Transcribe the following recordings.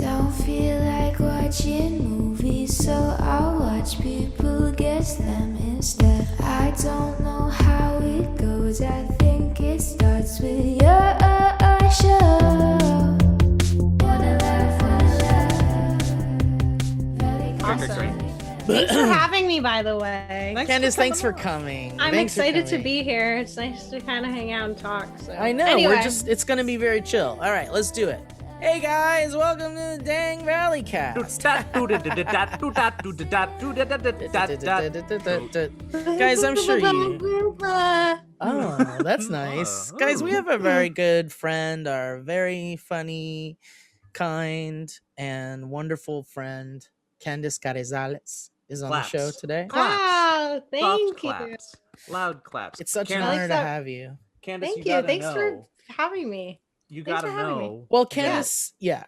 Don't feel like watching movies, so I'll watch people guess them instead. I don't know how it goes, I think it starts with your show. Wanna laugh, Awesome. Thanks for having me, by the way. Candace, thanks for coming. I'm Thanks for excited to coming. be here. It's nice to kind of hang out and talk. So. I know, Anyway. it's gonna be very chill. All right, let's do it. Hey guys, welcome to the Dang Valley Cast. Guys, I'm sure you... Oh, that's nice. Guys, we have a very good friend, our very funny, kind, and wonderful friend, Candace Carrizales, is on the show today. Wow, thank you. Claps. Loud claps. It's such an Candace, honor to have you. Candace, Thank you. Thanks for having me. You Thanks gotta for having know. Well, Candace, yeah.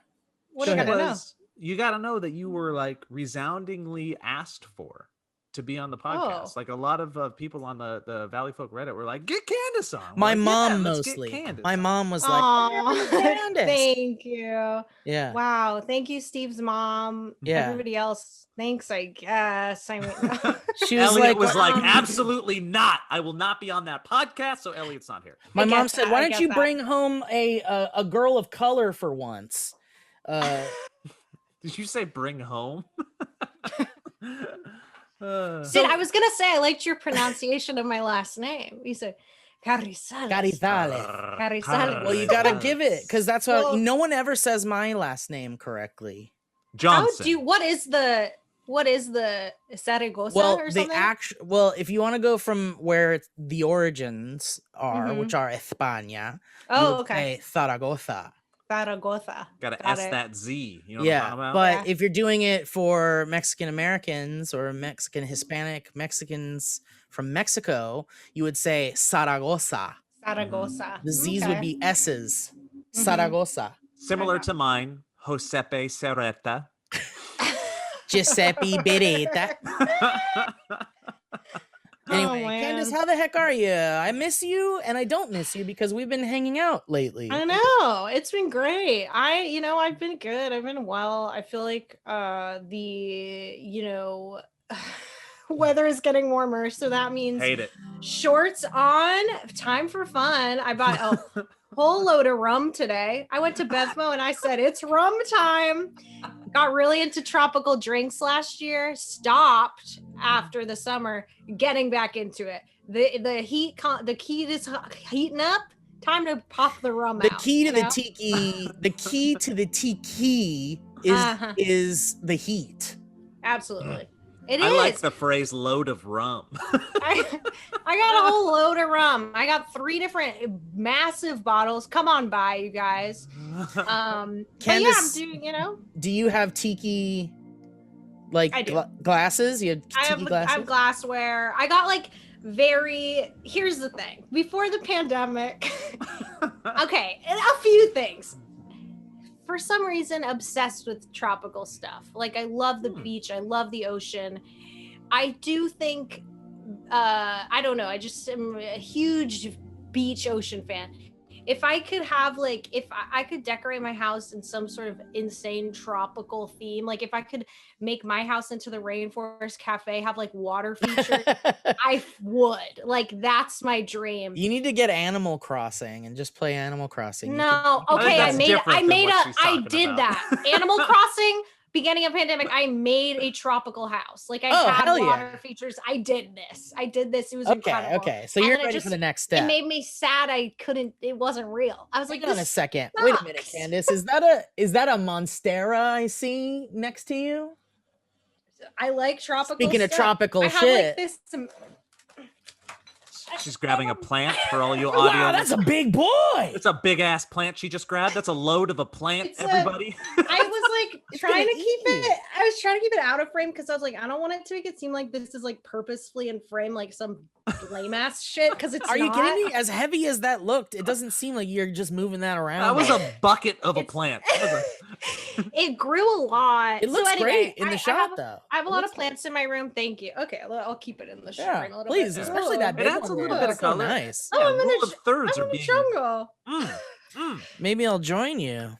What Go do I ahead. gotta know? You gotta know that you were like resoundingly asked for to be on the podcast. Oh. Like a lot of people on the Valleyfolk Reddit were like, "Get Candace on." We're My like, mom "Yeah, let's get mostly. Candace My on." mom was like, Aw, Candace. thank you. Yeah. Wow, thank you, Steve's mom. Yeah. Everybody else, thanks, I guess. I mean, She was Elliot like, was like, um, absolutely not. I will not be on that podcast. So Elliot's not here. my I mom get said, that, why I don't get you that. bring home a girl of color for once? Did you say bring home? Sid, I was gonna say I liked your pronunciation of my last name. You said Carrizales. Carrizales. Carrizales. Well, you gotta give it, because that's what Well- no one ever says my last name correctly. How Johnson. do you, what is the Zaragoza Well, or the something? if you want to go from where the origins are, Mhm. which are España, you Oh, would okay. say Zaragoza. Zaragoza. Gotta Got ask it. that Z. You know Yeah, what I'm talking about? but Yeah. if you're doing it for Mexican Americans or Mexican Hispanic Mexicans from Mexico, you would say Zaragoza. Zaragoza. The Z's Okay. would be S's. Mhm. Zaragoza. Similar Okay. to mine, Josepe Serreta. Giuseppe Beretta. Anyway, Oh, man. Candace, how the heck are you? I miss you, and I don't miss you because we've been hanging out lately. I know it's been great. I've been good. I've been well. I feel like weather is getting warmer, so that means Hate it. shorts on. Time for fun. I bought a whole load of rum today. I went to Bevmo and I said it's rum time. Got really into tropical drinks last year. Stopped after the summer. Getting back into it. The heat is heating up. Time to pop the rum The out. key to you the know? tiki, the key to the tiki Uh-huh. is the heat. Absolutely. It I is. like the phrase "load of rum." I got a whole load of rum. I got 3 different massive bottles. Come on by, you guys. But yeah, I'm Candace, doing, do you have tiki like I do. glasses? You have I tiki have glasses? glassware. I got here's the thing. Before the pandemic, okay, a few things. For some reason, obsessed with tropical stuff. Like, I love the beach. I love the ocean. I do think, I don't know. I just am a huge beach ocean fan. If I could have if I could decorate my house in some sort of insane tropical theme, like if I could make my house into the Rainforest Cafe, have water features, I would. That's my dream. You need to get Animal Crossing and just play Animal Crossing. No, I think okay, that's different than what she's I talking did about. that. Animal Crossing, beginning of pandemic, I made a tropical house. I had hell yeah. water features. I did this. It was incredible. Okay. So And you're then it ready just- for the next It step. made me sad. It wasn't real. I was like, Hang on a this second. Wait a minute, sucks. Candace. Is that a Monstera I see next to you? I like tropical. Speaking of stuff. tropical I have shit. this. She's grabbing a plant for all you Wow, audio. that's a big boy. It's a big ass plant she just grabbed. That's a load of a plant, It's a- everybody. I was It's trying gonna to keep eat you. it. I was trying to keep it out of frame because I was like, I don't want it to make it seem like this is purposefully in frame, like some lame ass shit. Because it's Are you not. kidding me? As heavy as that looked, it doesn't seem like you're just moving that around. That was like- a bucket of a It's- plant. That was It grew a lot. It looks so anyway, great in the I shot, have, though. I have a It lot looks of plants in my room. Thank you. Okay, I'll keep it in the Yeah, shrine a little please, bit. especially Oh. that big adds one a little there. bit of That's so color. nice. Oh, Yeah, I'm in rule a of thirds I'm are in a being. jungle. Mm. Maybe I'll join you.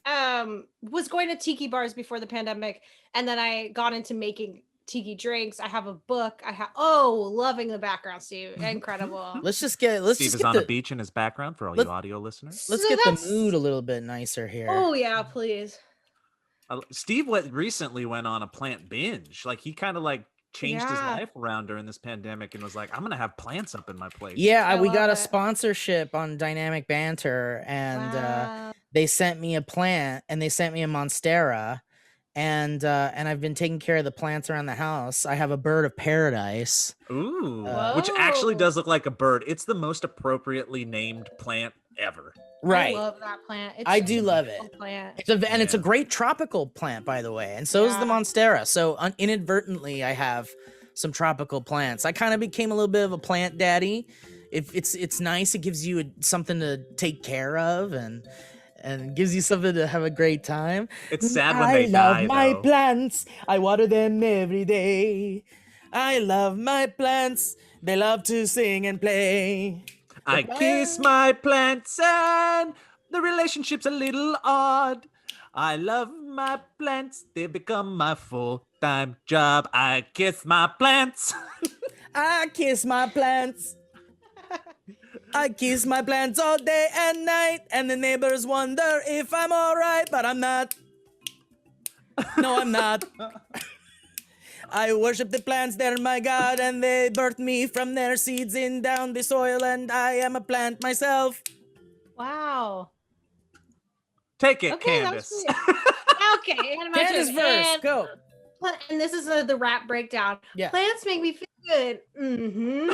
Was going to tiki bars before the pandemic, and then I got into making tiki drinks. I have a book. Loving the background, Steve. Incredible. Steve is on a beach in his background for all you audio listeners. Let's get the mood a little bit nicer here. Oh yeah, please. Steve recently went on a plant binge. Like he kind of like changed his life around during this pandemic and was like, I'm gonna have plants up in my place. Yeah, we got a sponsorship on Dynamic Banter, and they sent me a plant, and they sent me a monstera, and I've been taking care of the plants around the house. I have a bird of paradise. Ooh, which actually does look like a bird. It's the most appropriately named plant ever. Right. I love that plant. I do love it. Plant. It's a great tropical plant, by the way, and so is the monstera. So inadvertently, I have some tropical plants. I kind of became a little bit of a plant daddy. It's nice. It gives you something to take care of, and gives you something to have a great time. It's sad when they die, I love my plants. I water them every day. I love my plants. They love to sing and play. I kiss my plants and the relationship's a little odd. I love my plants. They become my full-time job. I kiss my plants. I kiss my plants. I kiss my plants all day and night, and the neighbors wonder if I'm all right, but I'm not. No, I'm not. I worship the plants, they're my God, and they birthed me from their seeds in down the soil, and I am a plant myself. Wow. Take it, Candace. Okay, Candace first, go. And this is the rap breakdown. Yeah. Plants make me feel good. Mm-hmm.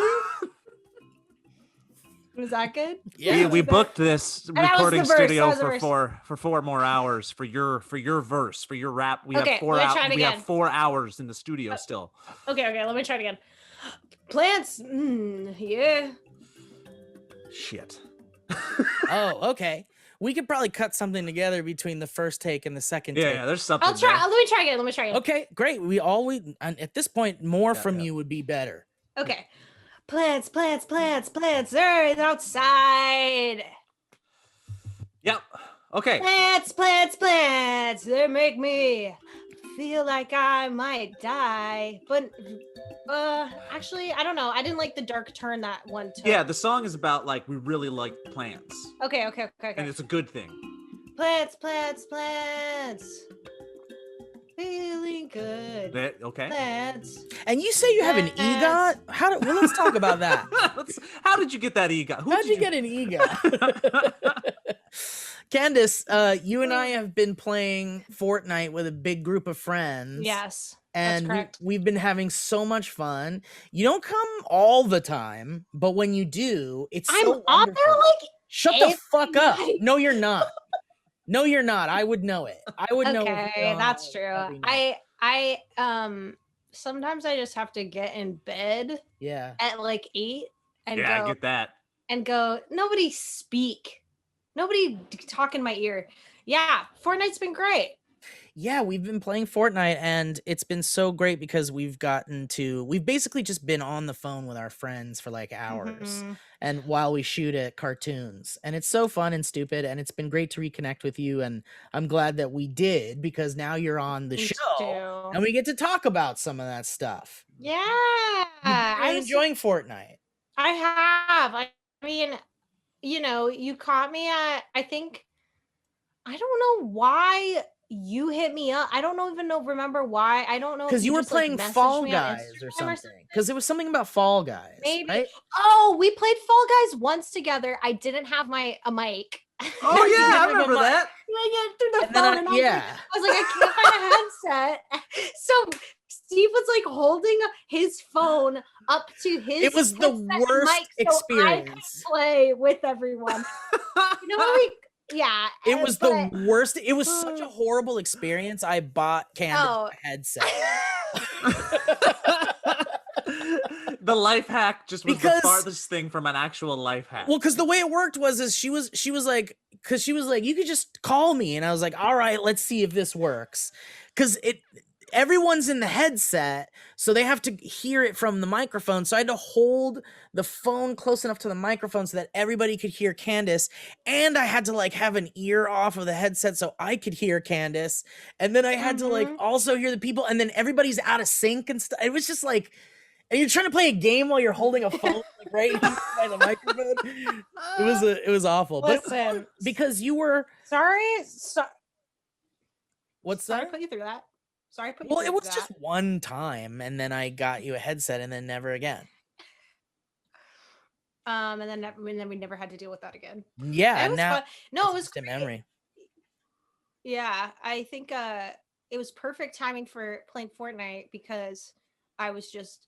Was that good? Yeah, we booked this recording studio for 4 more hours for your verse, for your rap. We have 4 hours in the studio still. Okay, let me try it again. Plants, yeah. Shit. Oh, okay. We could probably cut something together between the first take and the second take. Yeah, there's something. Let me try again. Okay, great. At this point, more from you would be better. Okay. Plants, they're outside. Yep. Okay. Plants, they make me feel like I might die. But actually, I don't know. I didn't like the dark turn that one took. Yeah, the song is about like we really like plants. Okay. And it's a good thing. Plants. Feeling good. Okay. Plants. And you say you have an EGOT? Let's talk about that. How did you get that EGOT? How'd you get an EGOT? Candace, you and I have been playing Fortnite with a big group of friends. Yes. And we've been having so much fun. You don't come all the time, but when you do, it's so on there like shut the fuck up. No, you're not. No, you're not. I would know it. I would know it. Okay, that's true. I sometimes I just have to get in bed at like 8 and I get that. And go, nobody speak. Nobody talk in my ear. Yeah, Fortnite's been great. Yeah, we've been playing Fortnite, and it's been so great because we've basically just been on the phone with our friends for like hours, and while we shoot at cartoons, and it's so fun and stupid, and it's been great to reconnect with you, and I'm glad that we did, because now you're on the show, and we get to talk about some of that stuff. Yeah. I'm enjoying Fortnite. I have. I mean, you caught me at, I don't know why you hit me up. I don't even remember why. I don't know. Because you were playing Fall Guys or something. Because it was something about Fall Guys. Maybe. Right? Oh, we played Fall Guys once together. I didn't have a mic. Oh yeah, I remember that. Through the phone, I was like, I can't find a headset. So Steve was like holding his phone up to his. It was the worst experience. So I could play with everyone. Yeah. It was the worst. It was such a horrible experience. I bought Candace a headset. The life hack just was the farthest thing from an actual life hack. Well, because the way it worked was she was like, you could just call me, and I was like, all right, let's see if this works. Because everyone's in the headset, so they have to hear it from the microphone. So I had to hold the phone close enough to the microphone so that everybody could hear Candace, and I had to like have an ear off of the headset so I could hear Candace, and then I had to like also hear the people, and then everybody's out of sync and stuff. It was just like, and you're trying to play a game while you're holding a phone like right by the microphone. It was awful. Listen, but because you were sorry. What's Sorry that? to put you through that. Sorry, put you Well, through it was that. just one time, and then I got you a headset, and then never again. And then we never had to deal with that again. Yeah, it was now fun. No, it was a memory. Yeah, I think it was perfect timing for playing Fortnite because I was just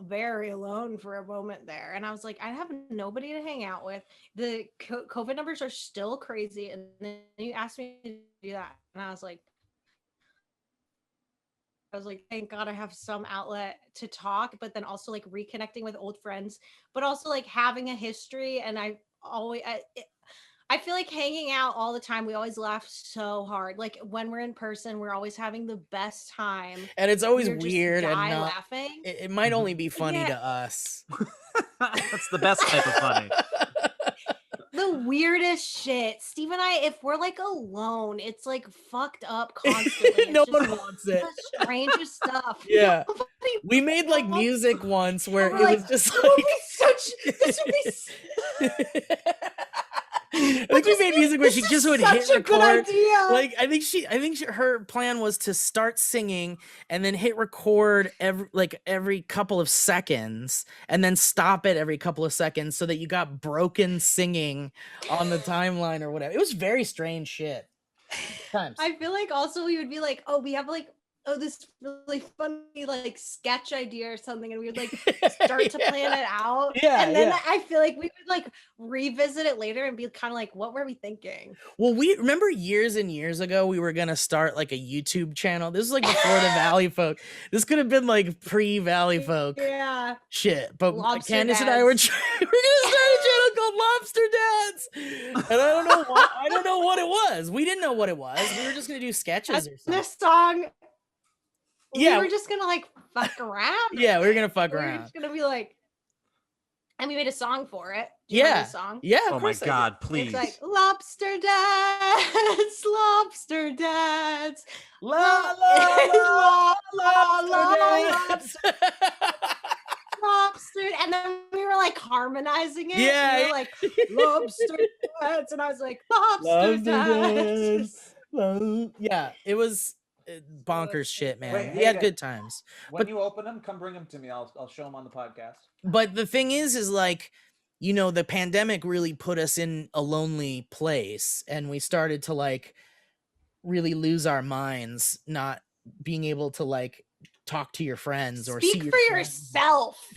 very alone for a moment there, and I was like, I have nobody to hang out with. The COVID numbers are still crazy, and then you asked me to do that, and I was like, thank God I have some outlet to talk, but then also like reconnecting with old friends, but also like having a history. And I feel like hanging out all the time, we always laugh so hard. Like when we're in person, we're always having the best time. And it's always weird and not laughing. It might only be funny to us. That's the best type of funny. The weirdest shit. Steve and I, if we're like alone, it's like fucked up constantly. No one wants it. The strangest stuff. Yeah. We made like music once where it was just like this would be I think we made music where she just would hit record. Like I think her plan was to start singing and then hit record every couple of seconds and then stop it every couple of seconds so that you got broken singing on the timeline or whatever. It was very strange shit. Times. I feel like also we would be like, oh, we have like this really funny like sketch idea or something, and we would like start to plan it out. And then I feel like we would like revisit it later and be kind of like, what were we thinking? Well, we remember years and years ago we were gonna start like a YouTube channel. This was like before the Valleyfolk. This could have been like pre-Valleyfolk. Yeah. Shit. But Lobster Candace Dads. and I were gonna start a channel called Lobster Dads. And I don't know what it was. We didn't know what it was. We were just gonna do sketches or something. This song. Yeah, we were just gonna like fuck around. Yeah, we were gonna fuck around. We were just gonna be like, and we made a song for it. Yeah, song. Yeah. Oh my God, please! It's like lobster dads, lobster dads, la la la lobster, lobster, and then we were like harmonizing it. Yeah, we were like lobster dads, and I was like lobster dads. Yeah, it was bonkers shit, man. Wait, we had good times. When you open them, come bring them to me. I'll show them on the podcast. But the thing is like, you know, the pandemic really put us in a lonely place, and we started to like really lose our minds, not being able to like talk to your friends or speak see your for friends. yourself.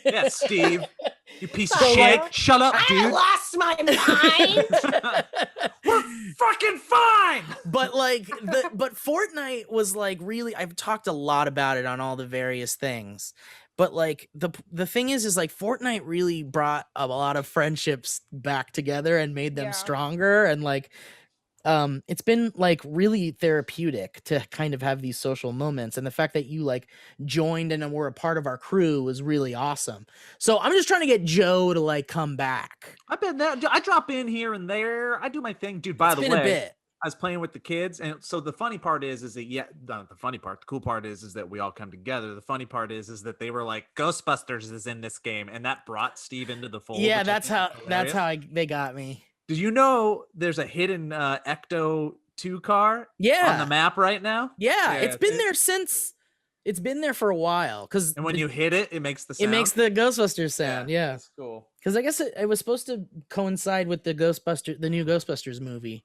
Yeah, Steve, you piece of shit. Shut up, dude. I lost my mind. We're fucking fine. But like but Fortnite was like really, I've talked a lot about it on all the various things. But like the thing is like Fortnite really brought a lot of friendships back together and made them stronger, and like it's been like really therapeutic to kind of have these social moments, and the fact that you like joined and were a part of our crew was really awesome. So I'm just trying to get Joe to like come back. I've been there. I drop in here and there. I do my thing, dude. By the way, I was playing with the kids, and so the funny part is that not the funny part. The cool part is that we all come together. The funny part is that they were like, Ghostbusters is in this game, and that brought Steve into the fold. Yeah, that's how they got me. Did you know there's a hidden Ecto 2 car on the map right now? Yeah, it's been there since. It's been there for a while. And when you hit it, it makes the sound. It makes the Ghostbusters sound. Yeah. That's cool. Because I guess it was supposed to coincide with the new Ghostbusters movie.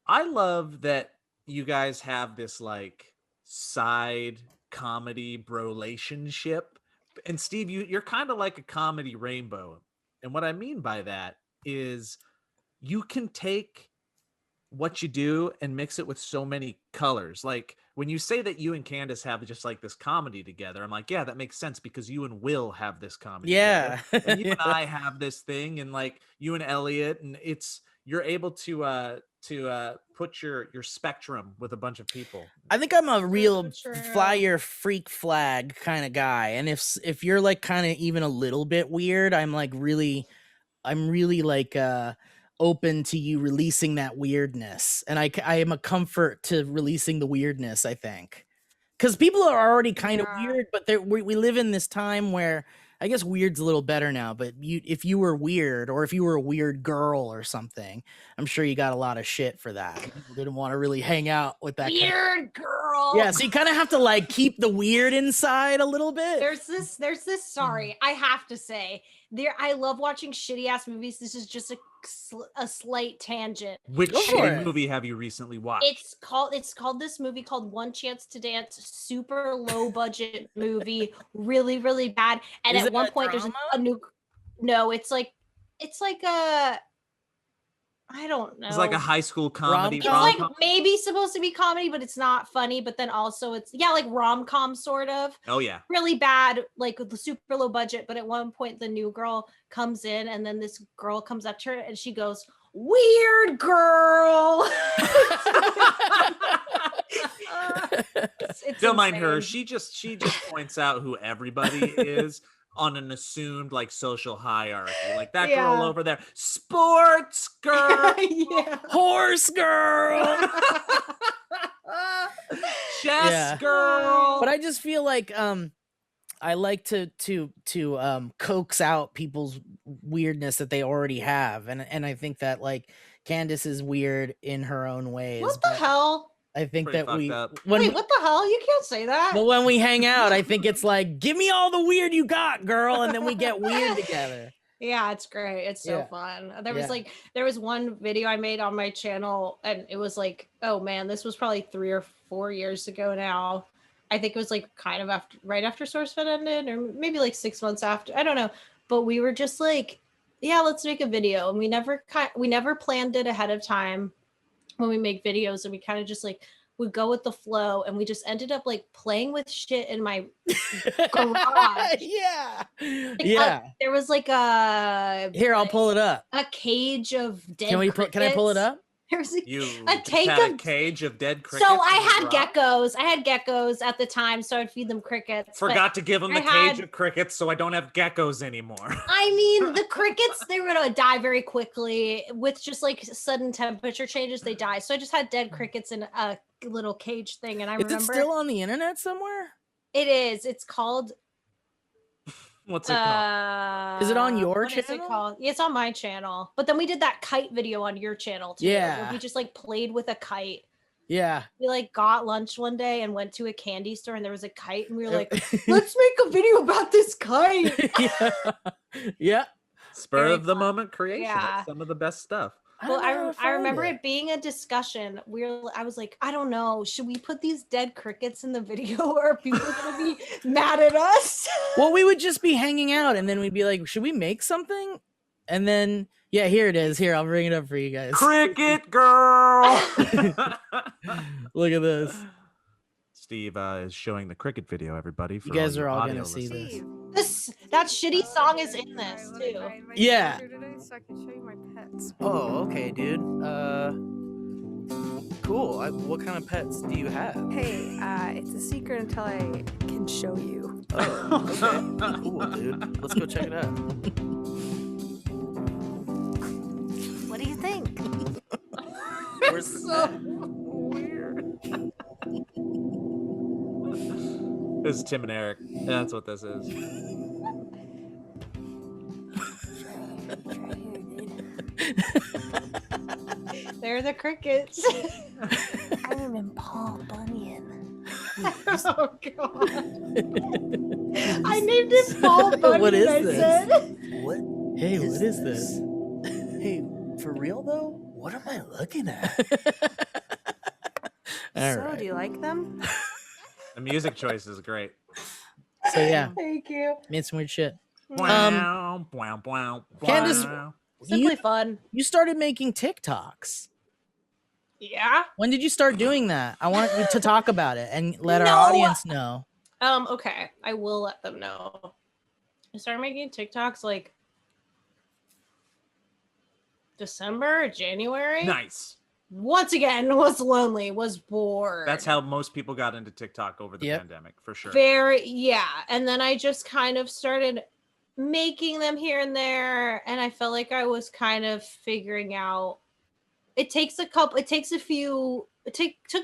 I love that you guys have this like side comedy relationship. And Steve, you're kind of like a comedy rainbow. And what I mean by that is you can take what you do and mix it with so many colors. Like when you say that you and Candace have just like this comedy together, I'm like, yeah, that makes sense because you and Will have this comedy. Yeah. And you and I have this thing, and like you and Elliot, and you're able to to put your spectrum with a bunch of people. I think I'm a real True. flyer freak flag kind of guy, and if you're like kind of even a little bit weird, I'm really like open to you releasing that weirdness, and I am a comfort to releasing the weirdness, I think, because people are already kind of weird, but we live in this time where I guess weird's a little better now, but if you were weird, or if you were a weird girl or something, I'm sure you got a lot of shit for that. People didn't want to really hang out with that weird girl. Yeah, so you kind of have to like keep the weird inside a little bit. There's this. Sorry, I have to say, I love watching shitty ass movies. This is just a slight tangent. Which shitty movie have you recently watched? It's called this movie called One Chance to Dance. Super low budget movie, really really bad. And at one point there's a new. No, it's like a. I don't know. It's like a high school comedy. It's like maybe supposed to be comedy, but it's not funny. But then also it's like rom-com sort of. Oh yeah. Really bad, like the super low budget. But at one point the new girl comes in, and then this girl comes up to her and she goes, "Weird girl." Don't mind her. She just points out who everybody is. On an assumed like social hierarchy, like that girl over there, sports girl, horse girl, chess girl. But I just feel like I like to coax out people's weirdness that they already have, and I think that like Candace is weird in her own ways. What the hell? I think that wait, what the hell? You can't say that. But when we hang out, I think it's like, give me all the weird you got, girl, and then we get weird together. Yeah, it's great. It's so fun. There was one video I made on my channel, and it was like, oh man, this was probably 3 or 4 years ago now. I think it was like kind of right after SourceFed ended, or maybe like 6 months after. I don't know. But we were just like, yeah, let's make a video, and we never planned it ahead of time. When we make videos, and we kind of just like would go with the flow, and we just ended up like playing with shit in my garage. There was like I'll pull it up. A cage of dead Can I pull it up? There's a cage of dead crickets. So I had geckos at the time, so I'd feed them crickets. Forgot to give them the cage of crickets, so I don't have geckos anymore. I mean, the crickets, they were gonna die very quickly with just like sudden temperature changes. They die. So I just had dead crickets in a little cage thing, and I remember. Is it still on the internet somewhere? It is. It's called. What's it called? Is it on your channel? What is it called? Yeah, it's on my channel. But then we did that kite video on your channel too. Yeah. Where we just like played with a kite. Yeah. We like got lunch one day and went to a candy store, and there was a kite, and we were like, let's make a video about this kite. Yeah. Spur of the moment creation. That's some of the best stuff. Well, I remember it being a discussion. I was like, I don't know, should we put these dead crickets in the video, or are people gonna be mad at us? Well, we would just be hanging out, and then we'd be like, should we make something? And then here it is. Here, I'll bring it up for you guys. Cricket girl. Look at this. Steve is showing the cricket video, everybody. You guys are all gonna see this. That shitty song is in this too. Yeah. So I can show you my pets. Oh, okay, dude. Cool. What kind of pets do you have? Hey, it's a secret until I can show you. Oh, okay. Cool, dude. Let's go check it out. What do you think? Where's so weird. This is Tim and Eric. That's what this is. They're the crickets. I'm in Paul Bunyan. Oh god. I named it Paul Bunyan. What is this? What? Hey, what is this? Hey, for real though? What am I looking at? Do you like them? The music choice is great. So yeah. Thank you. Made some weird shit. Candace, simply fun. You started making TikToks. Yeah. When did you start doing that? I want you to talk about it and let our audience know. Okay. I will let them know. I started making TikToks like December, January. Nice. once again was lonely, was bored. That's how most people got into TikTok over the pandemic, for sure. And then I just kind of started making them here and there, and I felt like I was kind of figuring out. It took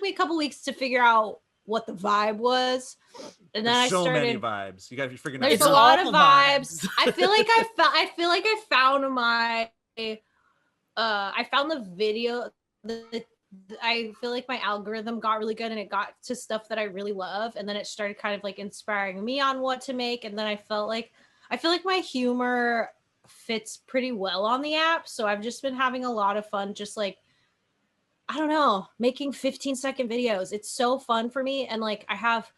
me a couple weeks to figure out what the vibe was, and then There's I so started. many vibes. You got to be figuring out. There's a lot of vibes. I feel like I found my. I found the video. I feel like my algorithm got really good, and it got to stuff that I really love, and then it started kind of like inspiring me on what to make, and then I feel like my humor fits pretty well on the app, so I've just been having a lot of fun, just like, I don't know, making 15-second videos. It's so fun for me, and like I have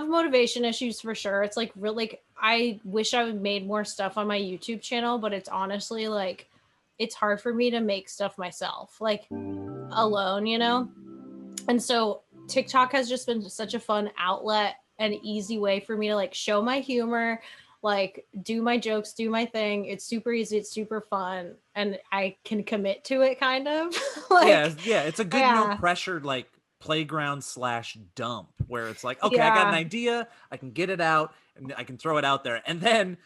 motivation issues for sure. It's like really, like, I wish I would made more stuff on my YouTube channel, but it's honestly like it's hard for me to make stuff myself, like alone, you know? And so TikTok has just been such a fun outlet and easy way for me to like show my humor, like do my jokes, do my thing. It's super easy, it's super fun, and I can commit to it kind of. Like, yeah, it's a good no pressure like playground / dump where it's like, okay, I got an idea, I can get it out and I can throw it out there, and then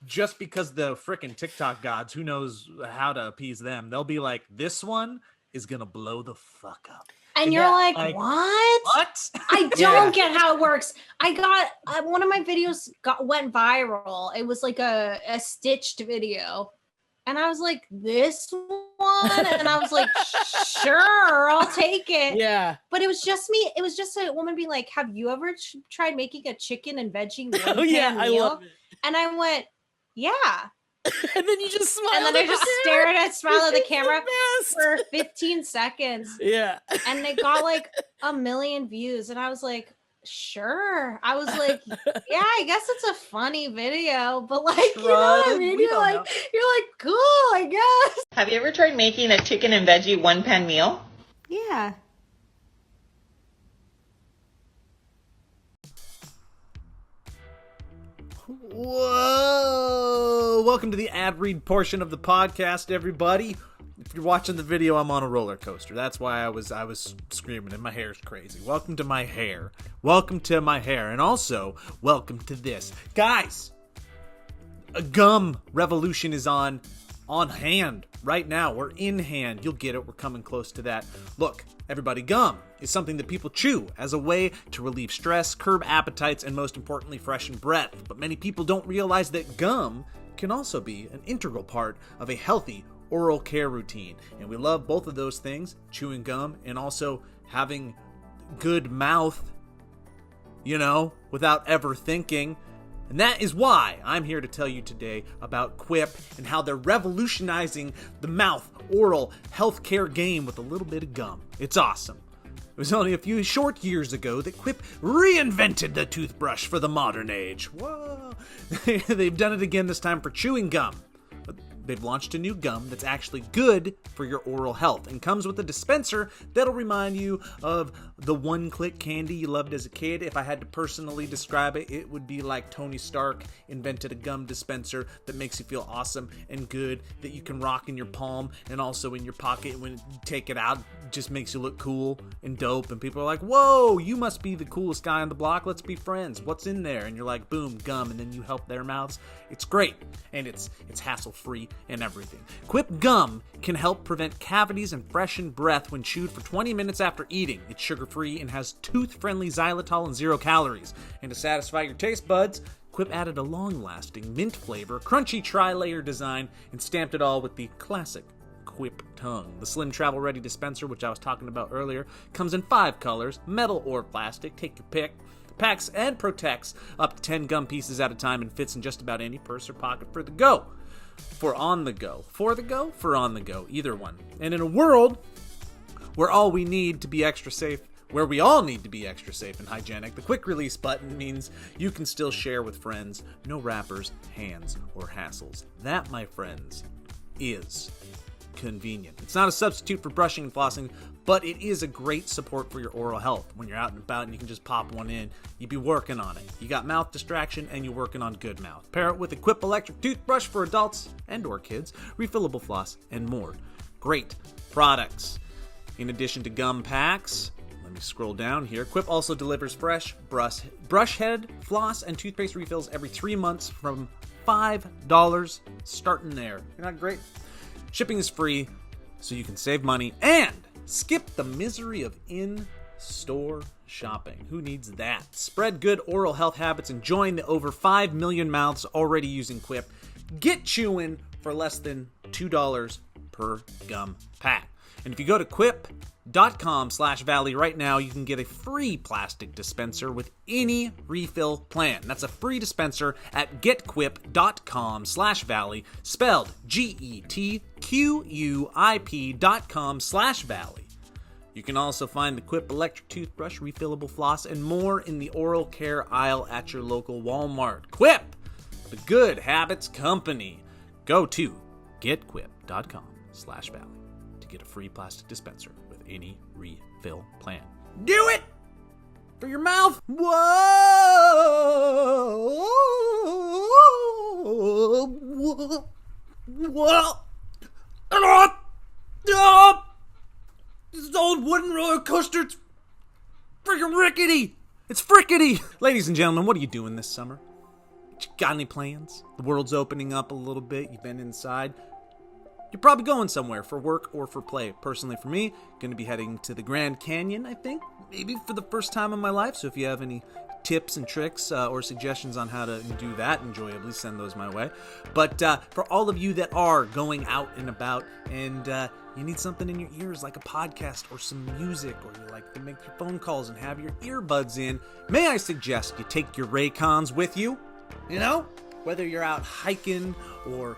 just because the freaking TikTok gods, who knows how to appease them, they'll be like, this one is gonna blow the fuck up. And you're like, what? I don't get how it works. I got one of my videos went viral. It was like a stitched video. And I was like, this one? And I was like, sure, I'll take it. Yeah. But it was just me. It was just a woman being like, have you ever tried making a chicken and veggie meal? I love it. And I went, yeah. And then you just smile. And then I just smile at the camera for 15 seconds. Yeah. And it got like 1 million views. And I was like, sure. I was like, yeah, I guess it's a funny video, but like, you know what I mean? You're like, cool, I guess. Have you ever tried making a chicken and veggie one-pan meal? Yeah. Whoa! Welcome to the ad read portion of the podcast, everybody. If you're watching the video, I'm on a roller coaster. That's why I was screaming, and my hair's crazy. Welcome to my hair. Welcome to my hair, and also welcome to this, guys. A gum revolution is on hand right now. We're in hand. You'll get it. We're coming close to that. Look, everybody, gum is something that people chew as a way to relieve stress, curb appetites, and most importantly, freshen breath. But many people don't realize that gum can also be an integral part of a healthy oral care routine. And we love both of those things, chewing gum and also having good mouth, you know, without ever thinking. And that is why I'm here to tell you today about Quip and how they're revolutionizing the mouth oral healthcare game with a little bit of gum. It's awesome. It was only a few short years ago that Quip reinvented the toothbrush for the modern age. Whoa! They've done it again, this time for chewing gum. They've launched a new gum that's actually good for your oral health and comes with a dispenser that'll remind you of the one-click candy you loved as a kid. If I had to personally describe it, it would be like Tony Stark invented a gum dispenser that makes you feel awesome and good, that you can rock in your palm and also in your pocket. When you take it out, it just makes you look cool and dope, and people are like, whoa, you must be the coolest guy on the block, let's be friends. What's in there? And you're like, boom, gum, and then you help their mouths. It's great, and it's hassle-free and everything. Quip gum can help prevent cavities and freshen breath when chewed for 20 minutes after eating. It's sugar-free and has tooth-friendly xylitol and 0 calories. And to satisfy your taste buds, Quip added a long-lasting mint flavor, crunchy tri-layer design, and stamped it all with the classic Quip tongue. The slim travel-ready dispenser, which I was talking about earlier, comes in 5 colors, metal or plastic, take your pick. Packs and protects up to 10 gum pieces at a time and fits in just about any purse or pocket for the go. For on the go. For the go? For on the go. Either one. And in a world where we all need to be extra safe and hygienic, the quick release button means you can still share with friends. No wrappers, hands, or hassles. That, my friends, is convenient. It's not a substitute for brushing and flossing, but it is a great support for your oral health. When you're out and about and you can just pop one in, you'd be working on it. You got mouth distraction and you're working on good mouth. Pair it with a Quip electric toothbrush for adults and or kids, refillable floss, and more. great products. In addition to gum packs, let me scroll down here. Quip also delivers fresh brush head, floss, and toothpaste refills every 3 months from $5 starting there. Isn't that great? Shipping is free, so you can save money and skip the misery of in-store shopping. Who needs that? Spread good oral health habits and join the over 5 million mouths already using Quip. Get chewing for less than $2 per gum pack. And if you go to quip.com/valley right now, you can get a free plastic dispenser with any refill plan. That's a free dispenser at getquip.com/valley, spelled GETQUIP.com/valley. You can also find the Quip electric toothbrush, refillable floss, and more in the oral care aisle at your local Walmart. Quip, the good habits company. Go to getquip.com/valley to get a free plastic dispenser with any refill plan. Do it for your mouth. Whoa. This old wooden roller coaster, it's freaking rickety. It's frickety. Ladies and gentlemen, what are you doing this summer? You got any plans? The world's opening up a little bit. You've been inside. You're probably going somewhere for work or for play. Personally, for me, going to be heading to the Grand Canyon, I think, maybe for the first time in my life. So if you have any tips and tricks or suggestions on how to do that enjoyably, send those my way. But for all of you that are going out and about and you need something in your ears like a podcast or some music, or you like to make your phone calls and have your earbuds in, may I suggest you take your Raycons with you? You know, whether you're out hiking or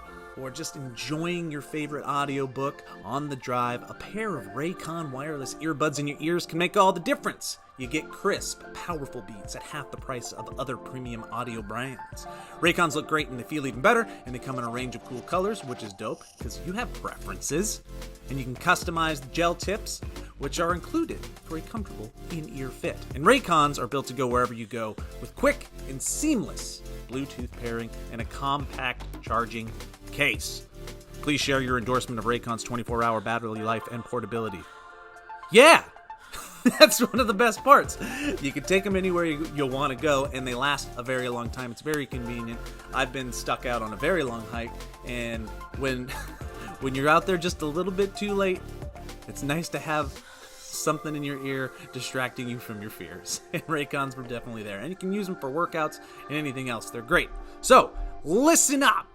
just enjoying your favorite audiobook on the drive, a pair of Raycon wireless earbuds in your ears can make all the difference. You get crisp, powerful beats at half the price of other premium audio brands. Raycons look great and they feel even better, and they come in a range of cool colors, which is dope because you have preferences. And you can customize the gel tips, which are included for a comfortable in-ear fit. And Raycons are built to go wherever you go with quick and seamless Bluetooth pairing and a compact charging case. Please share your endorsement of Raycon's 24-hour battery life and portability. Yeah! That's one of the best parts. You can take them anywhere you'll want to go, and they last a very long time. It's very convenient. I've been stuck out on a very long hike, and when you're out there just a little bit too late, it's nice to have something in your ear distracting you from your fears. And Raycons were definitely there. And you can use them for workouts and anything else. They're great. So, listen up.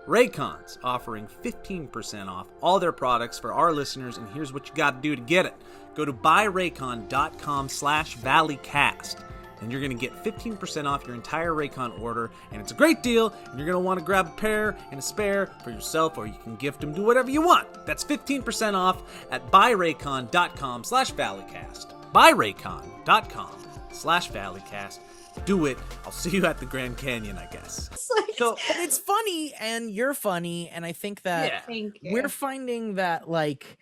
Raycons offering 15% off all their products for our listeners, and here's what you got to do to get it. Go to buyraycon.com/valleycast, and you're going to get 15% off your entire Raycon order, and it's a great deal, and you're going to want to grab a pair and a spare for yourself, or you can gift them, do whatever you want. That's 15% off at buyraycon.com/valleycast. buyraycon.com/valleycast. Do it. I'll see you at the Grand Canyon, I guess. So it's funny, and you're funny, and I think that we're finding that, like,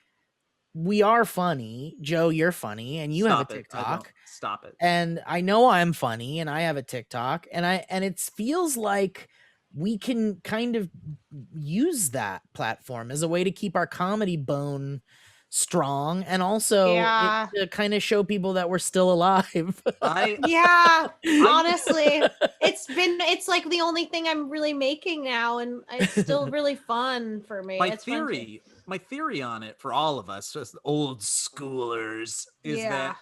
we are funny. Joe, you're funny, and you have a TikTok. Stop it. And I know I'm funny, and I have a TikTok, and it feels like we can kind of use that platform as a way to keep our comedy bone strong, and also to kind of show people that we're still alive. Honestly, it's like the only thing I'm really making now, and it's still really fun for me. My theory on it for all of us, just old schoolers, is that,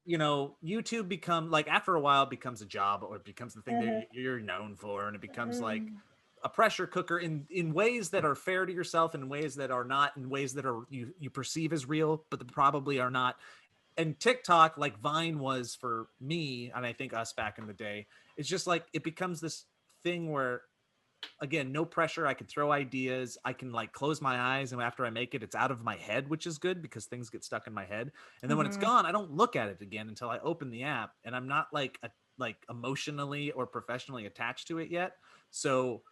you know, YouTube after a while it becomes a job, or it becomes the thing that you're known for, and it becomes like a pressure cooker in ways that are fair to yourself, and in ways that are not, in ways that are you perceive as real, but that probably are not. And TikTok, like Vine was for me, and I think us back in the day, it's just like it becomes this thing where, again, no pressure. I can throw ideas. I can like close my eyes, and after I make it, it's out of my head, which is good because things get stuck in my head. And then when it's gone, I don't look at it again until I open the app, and I'm not like emotionally or professionally attached to it yet. So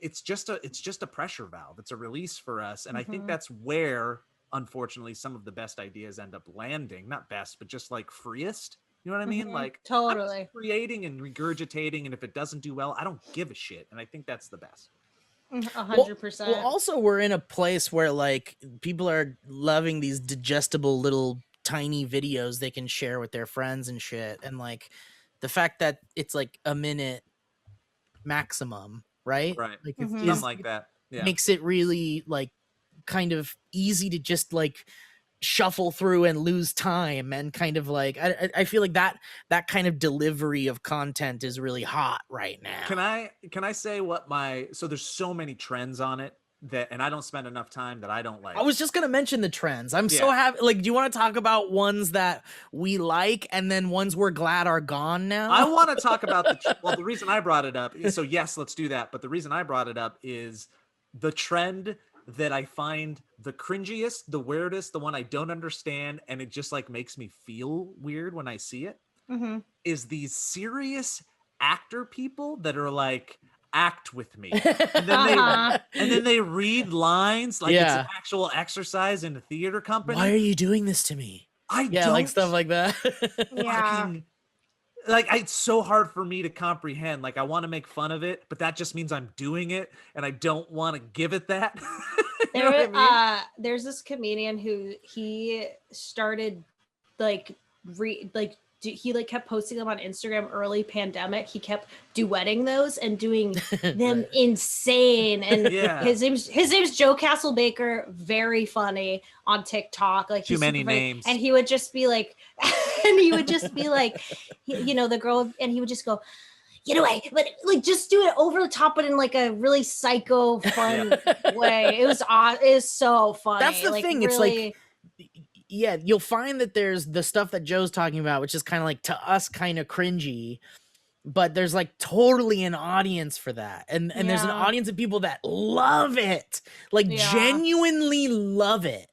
it's just a pressure valve. It's a release for us. And I think that's where, unfortunately, some of the best ideas end up landing. Not best, but just like freest. You know what I mean? Like, totally. I'm just creating and regurgitating, and if it doesn't do well, I don't give a shit. And I think that's the best. 100%. Well, also we're in a place where like people are loving these digestible little tiny videos they can share with their friends and shit, and like the fact that it's like a minute maximum, right? Right. Like Something like that. Yeah. makes it really like kind of easy to just like shuffle through and lose time, and kind of like I feel like that kind of delivery of content is really hot right now. Can I say what so there's so many trends on it that, and I don't spend enough time that I don't like. I was just gonna mention the trends. I'm so happy. Like, do you want to talk about ones that we like and then ones we're glad are gone now? I want to talk about the reason I brought it up is, so yes, let's do that. But the reason I brought it up is the trend that I find the cringiest, the weirdest, the one I don't understand, and it just like makes me feel weird when I see it, is these serious actor people that are like, act with me, and then they read lines like it's an actual exercise in a theater company. Why are you doing this to me? I don't like stuff like that. Like, it's so hard for me to comprehend. Like, I want to make fun of it, but that just means I'm doing it, and I don't want to give it that. You know what I mean? There's this comedian who he started he like kept posting them on Instagram early pandemic. He kept duetting those and doing them insane. And his name's Joe Castlebaker. Very funny on TikTok. Like, too many names. And he would just be like, the girl, and he would just go, but like just do it over the top, but in like a really psycho fun way. It was so funny. That's the thing. Really... It's like, you'll find that there's the stuff that Joe's talking about, which is kind of like, to us, kind of cringy, but there's like totally an audience for that. And there's an audience of people that love it, like genuinely love it.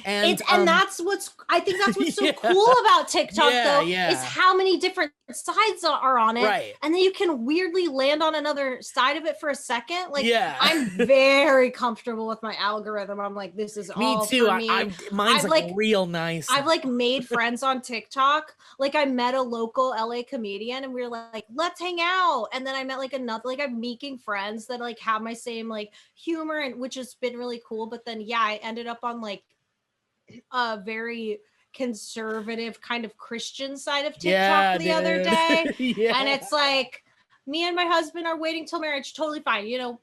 And that's what's so cool about TikTok is how many different sides are on it. Right. And then you can weirdly land on another side of it for a second. Like, I'm I'm very comfortable with my algorithm. I'm like, this is all for me. Mine's like real nice. I've like made friends on TikTok. Like, I met a local LA comedian and we were like, let's hang out. And then I met like another, like, I'm making friends that like have my same like humor, and which has been really cool. But then I ended up on like a very conservative kind of Christian side of TikTok the other day. And it's like, me and my husband are waiting till marriage, totally fine,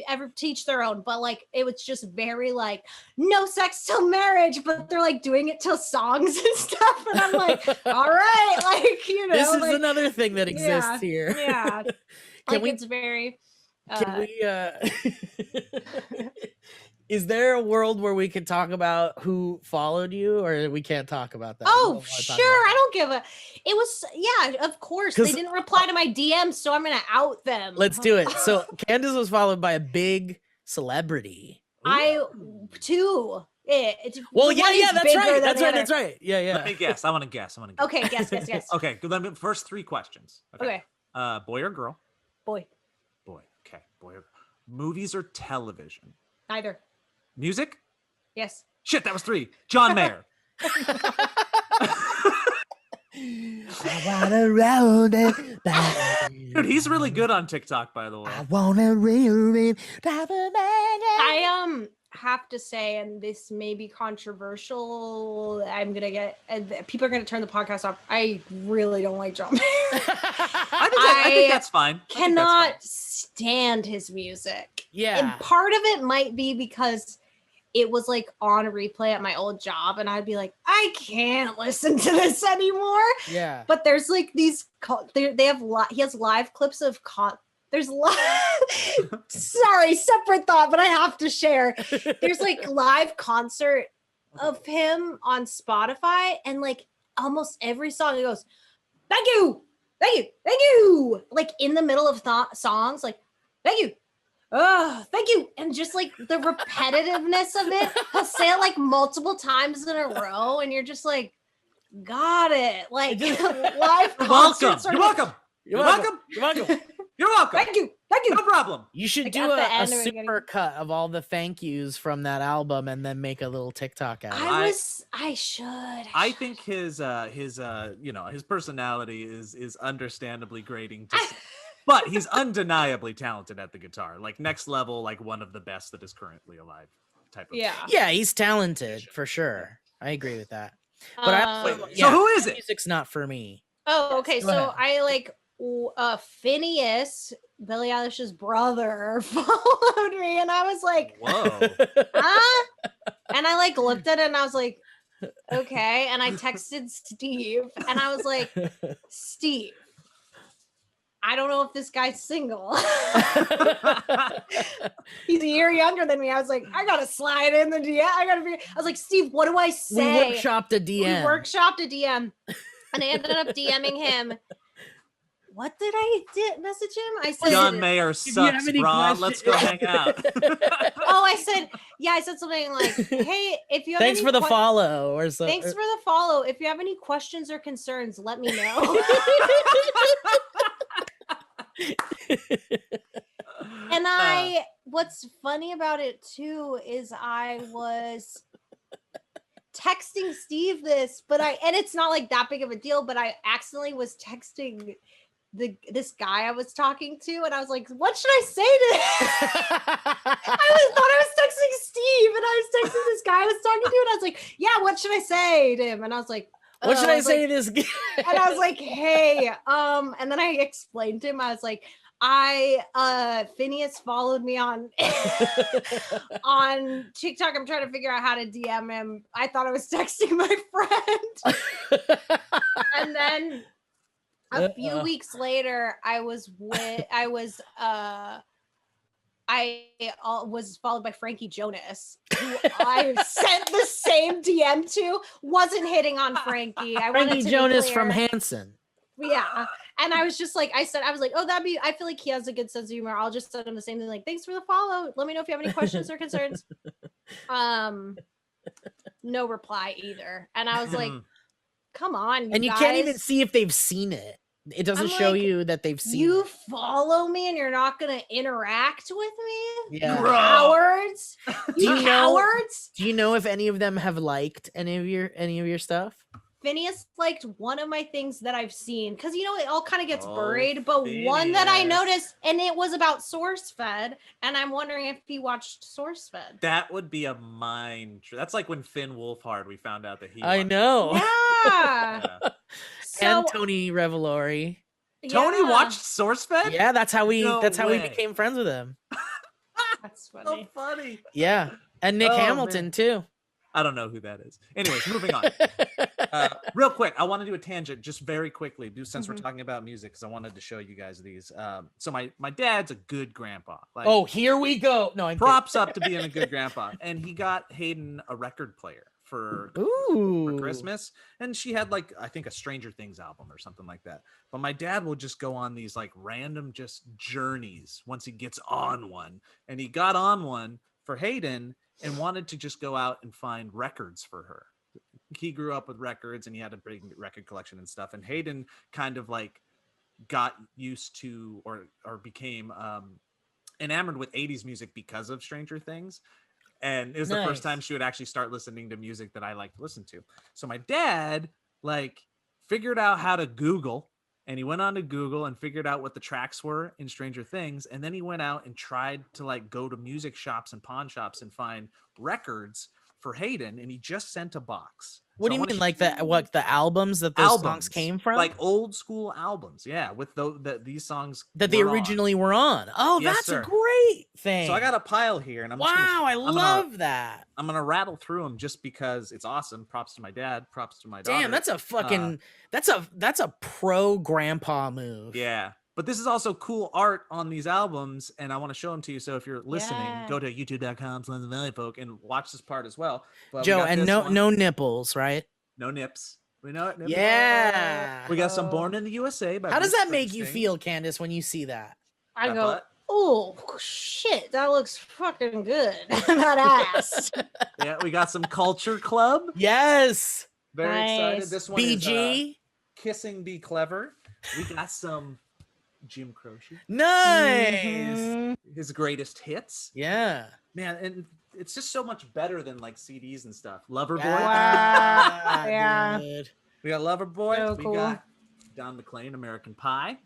ever teach their own, but like it was just very like, no sex till marriage, but they're like doing it till songs and stuff, and I'm like, all right, like, this is like, another thing that exists here. It's very can we is there a world where we can talk about who followed you, or we can't talk about that? Oh, sure. I don't give a. It was, of course. They didn't reply to my DMs, so I'm going to out them. Let's do it. So Candace was followed by a big celebrity. Two. That's right. That's right. Yeah. Let me guess. I want to guess. Okay, guess. Okay, first three questions. Okay. Boy or girl? Boy. Okay, boy or girl. Movies or television? Neither. Music? Yes. Shit, that was three. John Mayer. I wanna roll it. Dude, he's really good on TikTok, by the way. I wanna reel it. I have to say, and this may be controversial, I'm gonna get people are gonna turn the podcast off. I really don't like John Mayer. I think that's fine. Cannot stand his music. Yeah. And part of it might be because it was like on a replay at my old job, and I'd be like, I can't listen to this anymore. Yeah. But there's like these, he has live clips of sorry, separate thought, but I have to share. There's like live concert of him on Spotify, and like almost every song he goes, thank you. Like in the middle of songs, like, thank you. Oh, thank you. And just like the repetitiveness of it, he'll say it like multiple times in a row, and you're just like, got it. Like, live concerts. You're welcome. Thank you. No problem. You should do a super cut of all the thank yous from that album and then make a little TikTok out of it. I should. I think his personality is understandably grating to But he's undeniably talented at the guitar. Like next level, like one of the best that is currently alive type of Yeah, he's talented for sure. I agree with that. But so who is it? Music's not for me. Oh, okay. Go So ahead. I like Phineas, Billie Eilish's brother, followed me, and I was like, whoa. huh? And I like looked at it and I was like, okay. And I texted Steve and I was like, Steve, I don't know if this guy's single. He's a year younger than me. I was like, I gotta slide in the DM. I was like, Steve, what do I say? We workshopped a DM. And I ended up DMing him. What did I message him? I said, John Mayer sucks, bro. Let's go hang out. Oh, I said something like, hey, if you have thanks for the follow or something. Thanks for the follow. If you have any questions or concerns, let me know. And what's funny about it too is I was texting Steve this, and it's not like that big of a deal, but I accidentally was texting this guy I was talking to, and I was like, what should I say to him? thought I was texting Steve, and I was texting this guy I was talking to, and I was like, yeah, what should I say to him? And I was like, what should I say to this guy? And I was like, hey, and then I explained to him, I was like, Phineas followed me on on TikTok. I'm trying to figure out how to DM him. I thought I was texting my friend. And then a few weeks later, I was followed by Frankie Jonas, who I sent the same DM to. Wasn't hitting on Frankie. Frankie Jonas from Hanson. Yeah. And I was just like, I was like, oh, I feel like he has a good sense of humor. I'll just send him the same thing. Like, thanks for the follow. Let me know if you have any questions or concerns. No reply either. And I was like, come on, and you guys. can't even see if they've seen it. It doesn't show you that they've seen you it. Follow me and you're not going to interact with me? Yeah. You cowards. You cowards. Do you know if any of them have liked any of your stuff? Phineas liked one of my things that I've seen, because it all kind of gets buried, but Phineas. One that I noticed, and it was about SourceFed, and I'm wondering if he watched SourceFed. That would be a mind. That's like when Finn Wolfhard, we found out that he. I know. Yeah. And Tony Revolori. Tony watched SourceFed? Yeah, that's how we became friends with him. That's funny. So funny. Yeah, and Nick Hamilton too. I don't know who that is. Anyways, moving on. Real quick, I want to do a tangent just very quickly, since we're talking about music, because I wanted to show you guys these. So my dad's a good grandpa. Like, oh, here we go. No, props up to being a good grandpa. And he got Hayden a record player for Christmas. And she had like, I think, a Stranger Things album or something like that. But my dad will just go on these like random just journeys once he gets on one. And he got on one for Hayden and wanted to just go out and find records for her. He grew up with records and he had a big record collection and stuff. And Hayden kind of like got used to or became enamored with 80s music because of Stranger Things. And it was the first time she would actually start listening to music that I like to listen to. So my dad like figured out how to Google, and he went on to Google and figured out what the tracks were in Stranger Things. And then he went out and tried to like go to music shops and pawn shops and find records for Hayden. And he just sent a box. What do you mean? Like the albums that those songs came from? Like old school albums. Yeah. With these songs that they originally were on. Oh, yes, that's a great thing. So I got a pile here and I love that. I'm going to rattle through them just because it's awesome. Props to my dad. Props to my daughter. Damn, that's a fucking, that's a pro grandpa move. Yeah. But this is also cool art on these albums, and I want to show them to you. So if you're listening, go to youtube.com/Valleyfolk and watch this part as well. But Joe, and no nipples, right? No nips. We know it. Yeah. We got some Born in the USA. How does that make you feel, Candace, when you see that? I go, oh, shit, that looks fucking good. That ass. Yeah, we got some Culture Club. Yes. Very excited. This one BG. Is Kissing Be Clever. We got some Jim Croce. Nice. His greatest hits. Yeah. Man, and it's just so much better than like CDs and stuff. Loverboy. Yeah. We got Loverboy. So cool. We got Don McLean, American Pie.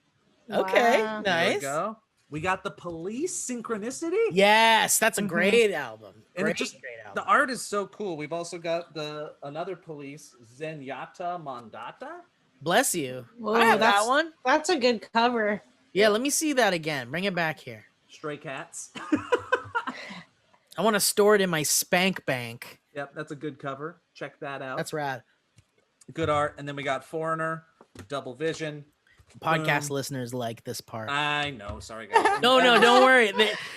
Okay, Wow. There we nice. go. We got the Police, Synchronicity. Yes, that's a great album. And Great, it just, great album. the art is so cool. We've also got another Police, Zenyatta Mondata. Bless you. Whoa, I have that one. That's a good cover. Yeah, let me see that again. Bring it back here. Stray Cats. I want to store it in my spank bank. Yep, that's a good cover. Check that out. That's rad. Good art. And then we got Foreigner, Double Vision. Podcast listeners like this part. I know. Sorry, guys. No, don't worry.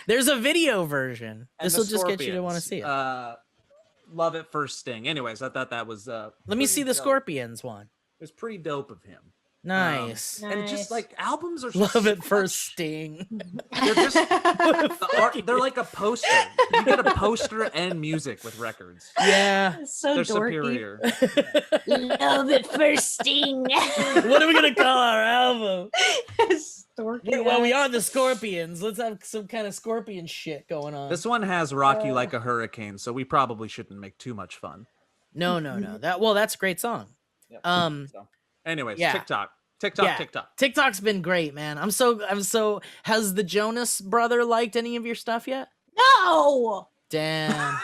There's a video version. And This will just get you to want to Scorpions. see it. Love It First Sting. Anyways, I thought that was. Let me see the dope. Scorpions one. It was pretty dope of him. Nice. And just like albums are Love It so First much- Sting. They're just they're like a poster. You get a poster and music with records. Yeah. So They're dorky. superior. Love it first sting. What are we gonna call our album? Dorky. Well, we are the Scorpions. Let's have some kind of scorpion shit going on. This one has Rock You Like a Hurricane, so we probably shouldn't make too much fun. No. That's a great song. Yep. So, anyways, yeah. TikTok. Yeah. TikTok. TikTok's been great, man. I'm so. Has the Jonas brother liked any of your stuff yet? No. Damn.